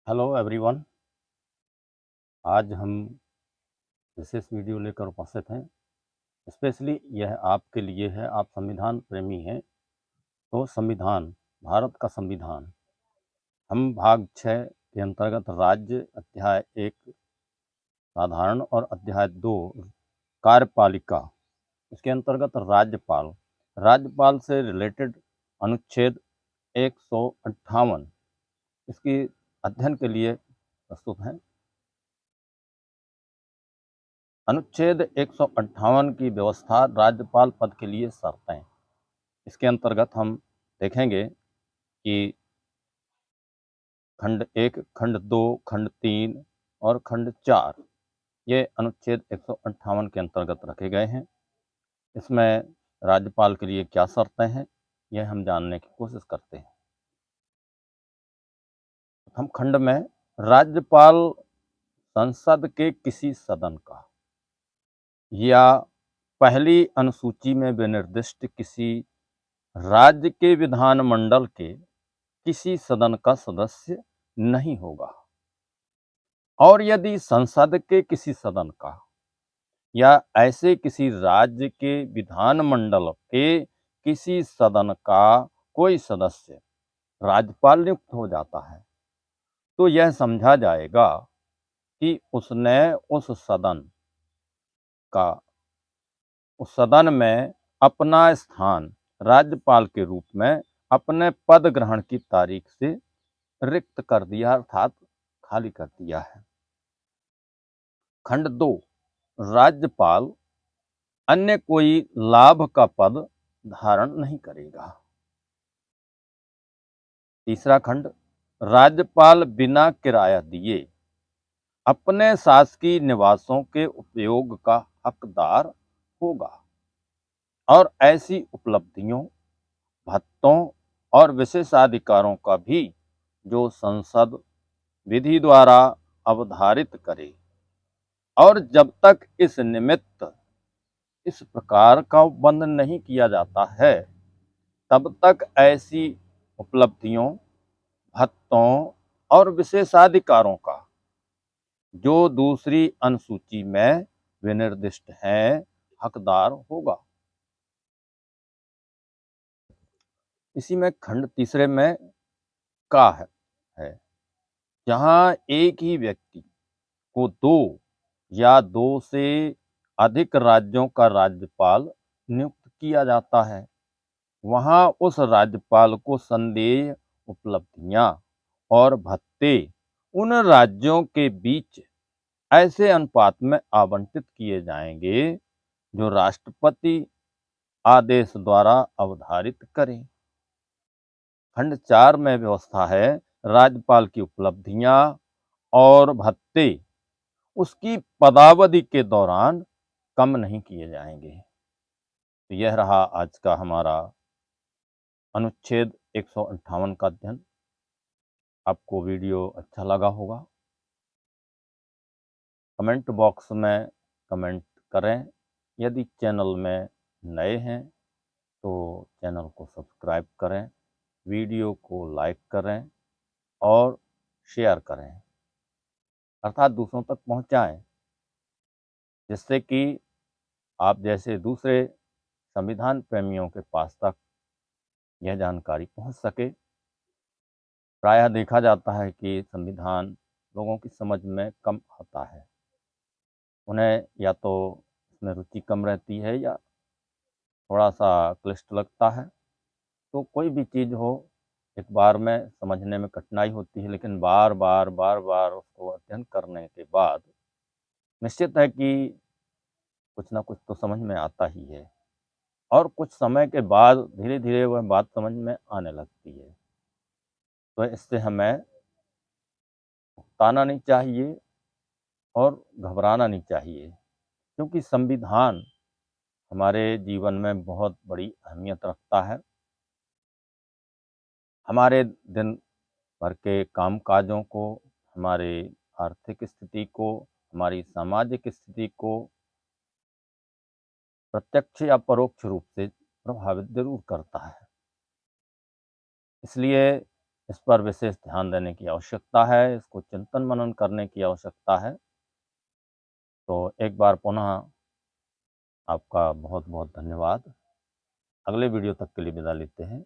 Hello everyone. आज हम विशेष video लेकर उपस्थित हैं। स्पेशली यह आपके लिए है, आप संविधान प्रेमी हैं तो संविधान, भारत का संविधान, हम भाग 6 के अंतर्गत राज्य, अध्याय 1 साधारण और अध्याय 2 कार्यपालिका, इसके अंतर्गत राज्यपाल, राज्यपाल से रिलेटेड अनुच्छेद 158 इसकी अध्ययन के लिए प्रस्तुत हैं। अनुच्छेद 158 की व्यवस्था राज्यपाल पद के लिए शर्तें। इसके अंतर्गत हम देखेंगे कि खंड 1, खंड 2, खंड 3 और खंड 4 ये अनुच्छेद 158 के अंतर्गत रखे गए हैं। इसमें राज्यपाल के लिए क्या शर्तें हैं, यह हम जानने की कोशिश करते हैं। प्रथम खंड में राज्यपाल संसद के किसी सदन का या पहली अनुसूची में विनिर्दिष्ट किसी राज्य के विधानमंडल के किसी सदन का सदस्य नहीं होगा, और यदि संसद के किसी सदन का या ऐसे किसी राज्य के विधानमंडल के किसी सदन का कोई सदस्य राज्यपाल नियुक्त हो जाता है तो यह समझा जाएगा कि उसने उस सदन में अपना स्थान राज्यपाल के रूप में अपने पद ग्रहण की तारीख से रिक्त कर दिया, अर्थात खाली कर दिया है। खंड 2 राज्यपाल अन्य कोई लाभ का पद धारण नहीं करेगा। तीसरा खंड राज्यपाल बिना किराया दिए अपने शासकीय निवासों के उपयोग का हकदार होगा, और ऐसी उपलब्धियों, भत्तों और विशेषाधिकारों का भी जो संसद विधि द्वारा अवधारित करे, और जब तक इस निमित्त इस प्रकार का बंद नहीं किया जाता है तब तक ऐसी उपलब्धियों, भत्तों और विशेषाधिकारों का जो दूसरी अनुसूची में विनिर्दिष्ट है हकदार होगा। इसी में खंड तीसरे में का है जहां एक ही व्यक्ति को दो या दो से अधिक राज्यों का राज्यपाल नियुक्त किया जाता है, वहां उस राज्यपाल को संदेय उपलब्धियां और भत्ते उन राज्यों के बीच ऐसे अनुपात में आवंटित किए जाएंगे जो राष्ट्रपति आदेश द्वारा अवधारित करें। खंड 4 में व्यवस्था है राज्यपाल की उपलब्धियां और भत्ते उसकी पदावधि के दौरान कम नहीं किए जाएंगे। तो यह रहा आज का हमारा अनुच्छेद 158 का अध्ययन। आपको वीडियो अच्छा लगा होगा। कमेंट बॉक्स में कमेंट करें। यदि चैनल में नए हैं तो चैनल को सब्सक्राइब करें, वीडियो को लाइक करें और शेयर करें, अर्थात दूसरों तक पहुंचाएं, जिससे कि आप जैसे दूसरे संविधान प्रेमियों के पास तक यह जानकारी पहुंच सके। प्रायः देखा जाता है कि संविधान लोगों की समझ में कम आता है, उन्हें या तो इसमें रुचि कम रहती है या थोड़ा सा क्लिष्ट लगता है। तो कोई भी चीज़ हो, एक बार में समझने में कठिनाई होती है, लेकिन बार बार उसको अध्ययन करने के बाद निश्चित है कि कुछ ना कुछ तो समझ में आता ही है, और कुछ समय के बाद धीरे धीरे वह बात समझ में आने लगती है। तो इससे हमें उकताना नहीं चाहिए और घबराना नहीं चाहिए, क्योंकि संविधान हमारे जीवन में बहुत बड़ी अहमियत रखता है। हमारे दिन भर के कामकाजों को, हमारे आर्थिक स्थिति को, हमारी सामाजिक स्थिति को प्रत्यक्ष या परोक्ष रूप से प्रभावित जरूर करता है। इसलिए इस पर विशेष ध्यान देने की आवश्यकता है, इसको चिंतन मनन करने की आवश्यकता है। तो एक बार पुनः आपका बहुत-बहुत धन्यवाद। अगले वीडियो तक के लिए विदा लेते हैं।